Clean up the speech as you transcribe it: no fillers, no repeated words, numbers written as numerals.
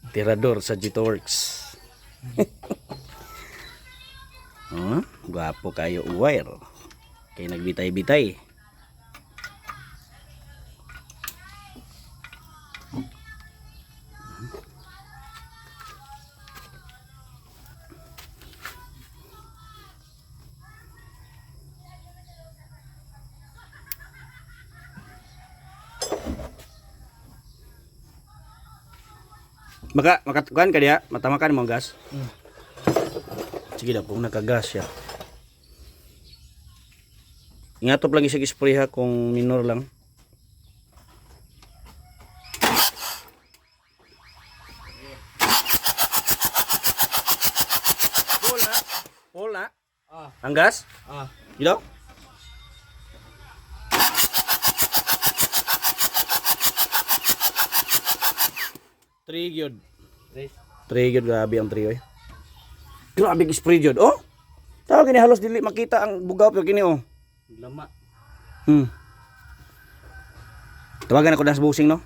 Tirador sa Jitoworks. Oh, gwapo kayo uwire. Kay nagbitay-bitay. Makatukan ka diya, matamakan mo ang gas. Sige na kung nakagas siya. Ingatop lagi sa spray ha kung minor lang. Full na. Ang gas? Gila? Trigyod. Trigyod, grabe ang trio eh. Grabe ang spray jod. Oh! Tawag gini halos dili makita ang bugaw pero kini oh. Lama. Tawagan ako das busing no.